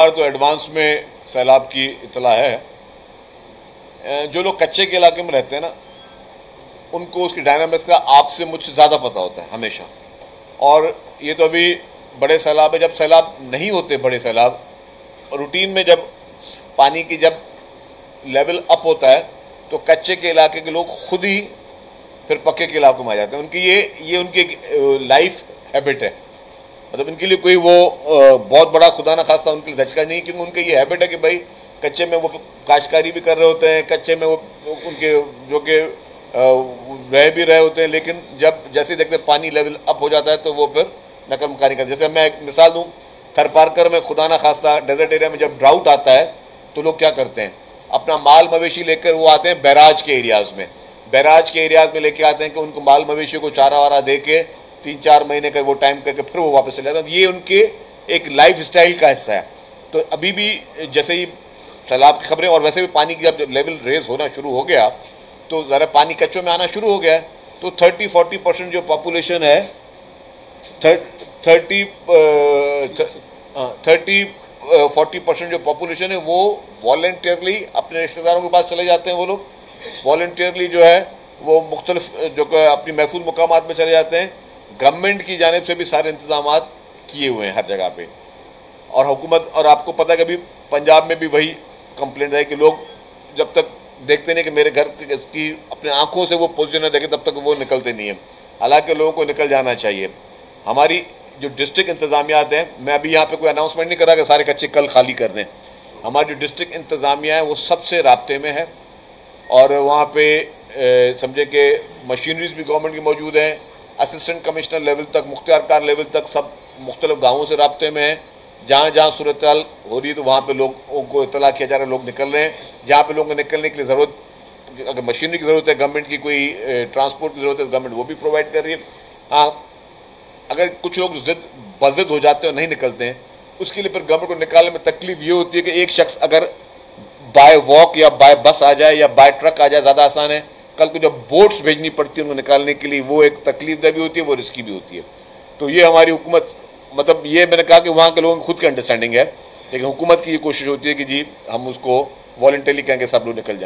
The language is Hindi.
तो एडवांस में सैलाब की इतला है। जो लोग कच्चे के इलाके में रहते हैं ना, उनको उसकी डायनामिक्स का आपसे मुझसे ज़्यादा पता होता है हमेशा। और ये तो अभी बड़े सैलाब है, जब सैलाब नहीं होते बड़े सैलाब, रूटीन में जब पानी की जब लेवल अप होता है तो कच्चे के इलाके के लोग खुद ही फिर पक्के के इलाकों में आ जाते हैं। उनकी ये उनकी एक लाइफ हैबिट है। मतलब इनके लिए कोई वो बहुत बड़ा खुदा ना खास्ता उनके लिए धचका नहीं, क्योंकि उनकी ये हैबिट है कि भाई कच्चे में वो काश्तकारी भी कर रहे होते हैं, कच्चे में वो उनके जो कि रह भी रहे होते हैं, लेकिन जब जैसे देखते पानी लेवल अप हो जाता है तो वो फिर नकल मकानी करते हैं। जैसे मैं एक मिसाल दूँ, थरपारकर में खुदा ना खास्ता डेजर्ट एरिया में जब ड्राउट आता है तो लोग क्या करते हैं, अपना माल मवेशी लेकर वो आते हैं बैराज के एरियाज़ में, बैराज के एरियाज़ में लेके आते हैं कि उनको माल मवेशी को चारा वारा दे के 3-4 महीने का वो टाइम करके फिर वो वापस चले जाते हैं। ये उनके एक लाइफ स्टाइल का हिस्सा है। तो अभी भी जैसे ही सैलाब की खबरें, और वैसे भी पानी की जब लेवल रेज होना शुरू हो गया तो ज़रा पानी कच्चों में आना शुरू हो गया है, तो 30-40% जो पॉपुलेशन है, 30-40% जो पॉपुलेशन है वो वॉलंटियरली अपने रिश्तेदारों के पास चले जाते हैं। वो लोग वॉलंटियरली जो है वो मुख्तलिफ जो अपनी महफूज मुकामात में चले जाते हैं। गवर्नमेंट की जानिब से भी सारे इंतजाम किए हुए हैं हर जगह पे, और हुकूमत, और आपको पता है कि अभी पंजाब में भी वही कंप्लेंट है कि लोग जब तक देखते नहीं कि मेरे घर की अपने आंखों से वो पोजीशन न देखें तब तक वो निकलते नहीं हैं। हालांकि लोगों को निकल जाना चाहिए। हमारी जो डिस्ट्रिक्ट इंतजामियात हैं, मैं अभी यहाँ पे कोई अनाउंसमेंट नहीं कर रहा कि सारे कच्चे कल खाली कर दें। हमारी जो डिस्ट्रिक्ट इंतजामिया है वो सबसे राब्ते में है, और वहाँ पे समझे कि मशीनरीज भी गवर्नमेंट की मौजूद हैं। असिस्टेंट कमिश्नर लेवल तक, मुख्तियारकार लेवल तक सब मुख्तलिफ गाँवों से राब्ते में हैं। जहाँ जहाँ सूरत हाल हो रही है तो वहाँ पे लोगों को इतला किया जा रहा है, लोग निकल रहे हैं। जहाँ पे लोगों को निकलने के लिए ज़रूरत, अगर मशीनरी की ज़रूरत है, गवर्नमेंट की कोई ट्रांसपोर्ट की ज़रूरत है, गवर्नमेंट वो भी प्रोवाइड कर रही है। हाँ, अगर कुछ लोग बज़िद हो जाते हैं और नहीं निकलते हैं, उसके लिए फिर गवर्नमेंट को निकालने में तकलीफ ये होती है कि एक शख्स अगर बाय वॉक या बाय बस आ जाए या बाय ट्रक आ जाए ज़्यादा आसान है। कल को जब बोट्स भेजनी पड़ती है उनको निकालने के लिए, वो एक तकलीफ भी होती है, वो रिस्की भी होती है। तो ये हमारी हुकूमत, मतलब ये मैंने कहा कि वहाँ के लोगों की खुद की अंडरस्टैंडिंग है, लेकिन हुकूमत की ये कोशिश होती है कि जी हम उसको वॉलंटरी कहेंगे सब लोग निकल जाएं।